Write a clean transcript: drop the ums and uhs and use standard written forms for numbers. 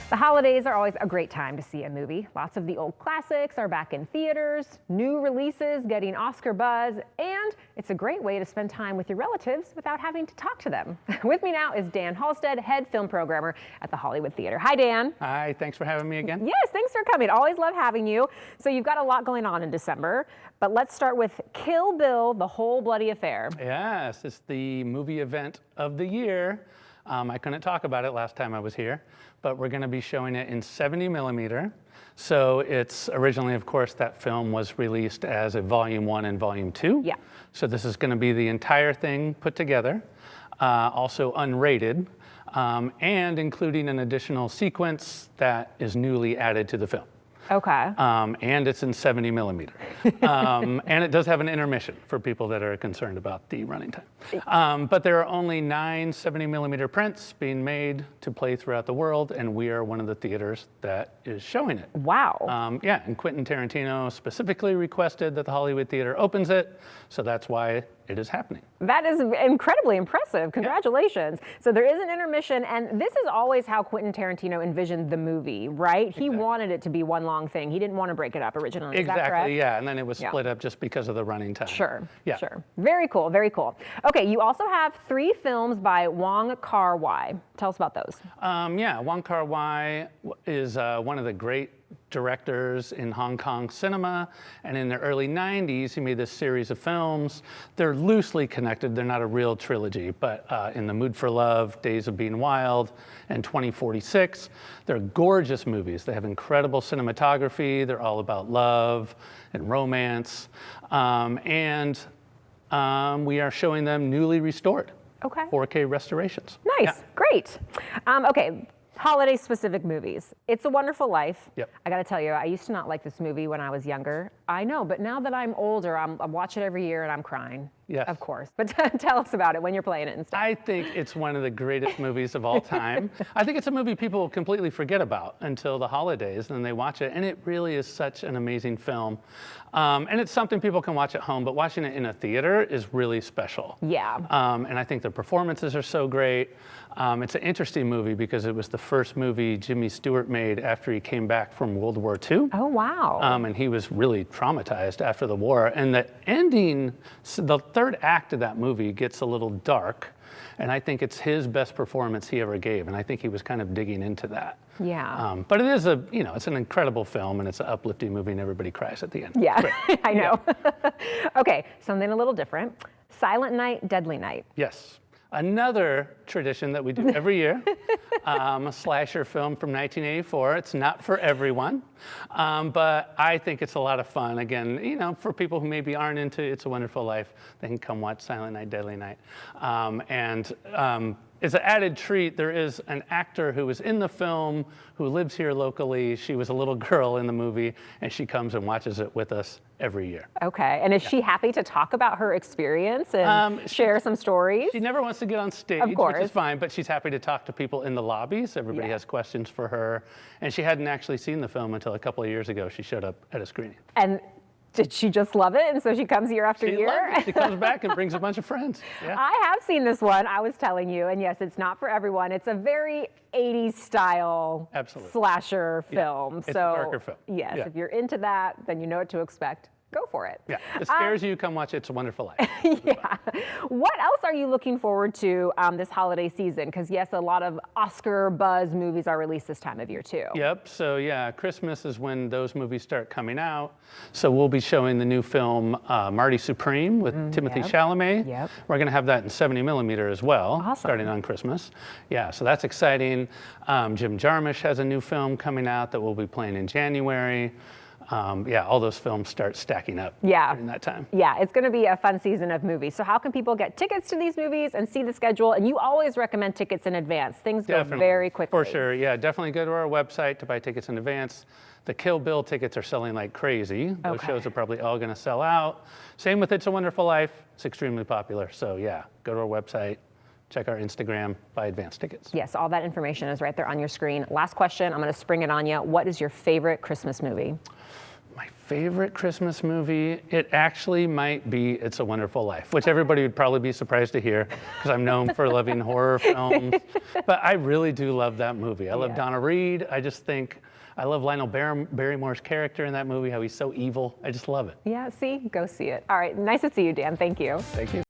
The holidays are always a great time to see a movie. Lots of the old classics are back in theaters, new releases getting Oscar buzz, and it's a great way to spend time with your relatives without having to talk to them. With me now is Dan Halstead, head film programmer at the Hollywood Theater. Hi, Dan. Hi, thanks for having me again. Yes, thanks for coming. Always love having you. So you've got a lot going on in December, but let's start with Kill Bill, the Whole Bloody Affair. Yes, it's the movie event of the year. I couldn't talk about it last time I was here, but we're going to be showing it in 70 millimeter. So it's originally, of course, that film was released as a volume 1 and volume 2. Yeah. So this is going to be the entire thing put together, also unrated, and including an additional sequence that is newly added to the film. Okay. And it's in 70 millimeter. And it does have an intermission for people that are concerned about the running time. But there are only 9 70 millimeter prints being made to play throughout the world, and we are one of the theaters that is showing it. Wow. Yeah, and Quentin Tarantino specifically requested that the Hollywood Theater opens it, so that's why it is happening. That is incredibly impressive. Congratulations. Yeah. So there is an intermission, and this is always how Quentin Tarantino envisioned the movie, right? Exactly. He wanted it to be one long thing. He didn't want to break it up originally. Exactly, is that correct? Yeah, and then it was split up just because of the running time. Sure, yeah. Sure. Very cool, very cool. Okay, you also have 3 films by Wong Kar-wai. Tell us about those. Yeah, Wong Kar-wai is one of the great directors in Hong Kong cinema, and in the early 90s he made this series of films. They're loosely connected, they're not a real trilogy, but In the Mood for Love, Days of Being Wild, and 2046, they're gorgeous movies. They have incredible cinematography, they're all about love and romance, and we are showing them newly restored. Okay. 4K restorations. Nice, yeah. Great. Okay. Holiday-specific movies. It's a Wonderful Life. Yep. I got to tell you, I used to not like this movie when I was younger. I know, but now that I'm older, I watch it every year and I'm crying. Yes. Of course. But tell us about it when you're playing it and stuff. I think it's one of the greatest movies of all time. I think it's a movie people completely forget about until the holidays, and then they watch it, and it really is such an amazing film. And it's something people can watch at home, but watching it in a theater is really special. Yeah. And I think the performances are so great. It's an interesting movie because it was the first movie Jimmy Stewart made after he came back from World War II. Oh, wow. And he was really traumatized after the war. And the ending, the third act of that movie gets a little dark. And I think it's his best performance he ever gave. And I think he was kind of digging into that. Yeah. But it is it's an incredible film, and it's an uplifting movie, and everybody cries at the end. Yeah, I know. Yeah. Okay, something a little different. Silent Night, Deadly Night. Yes. Another tradition that we do every year, a slasher film from 1984. It's not for everyone, but I think it's a lot of fun. Again, for people who maybe aren't into It's a Wonderful Life, they can come watch Silent Night, Deadly Night. As an added treat, there is an actor who was in the film who lives here locally. She was a little girl in the movie, and she comes and watches it with us every year. Okay, and is she happy to talk about her experience and share some stories? She never wants to get on stage, which is fine, but she's happy to talk to people in the lobbies. Everybody has questions for her, and she hadn't actually seen the film until a couple of years ago. She showed up at a screening. And did she just love it, and so she comes year after year? Loves it. She comes back and brings a bunch of friends. Yeah. I have seen this one, I was telling you, and yes, it's not for everyone. It's a very 80s style slasher film. It's a darker film. Yes, if you're into that, then you know what to expect. Go for it. Yeah, if it scares you, come watch It's a Wonderful Life. Yeah. What else are you looking forward to this holiday season? Because yes, a lot of Oscar buzz movies are released this time of year too. Yep, so yeah, Christmas is when those movies start coming out. So we'll be showing the new film Marty Supreme with Timothée Chalamet. Yep. We're going to have that in 70 millimeter as well, starting on Christmas. Yeah, so that's exciting. Jim Jarmusch has a new film coming out that we'll be playing in January. All those films start stacking up during that time. Yeah, it's going to be a fun season of movies. So how can people get tickets to these movies and see the schedule? And you always recommend tickets in advance. Things go very quickly. For sure, yeah. Definitely go to our website to buy tickets in advance. The Kill Bill tickets are selling like crazy. Those shows are probably all going to sell out. Same with It's a Wonderful Life. It's extremely popular. So yeah, go to our website. Check our Instagram, buy advance tickets. Yes, all that information is right there on your screen. Last question, I'm going to spring it on you. What is your favorite Christmas movie? My favorite Christmas movie, it actually might be It's a Wonderful Life, which everybody would probably be surprised to hear because I'm known for loving horror films. But I really do love that movie. I love Donna Reed. I just think I love Lionel Barrymore's character in that movie, how he's so evil. I just love it. Yeah, see, go see it. All right, nice to see you, Dan. Thank you. Thank you.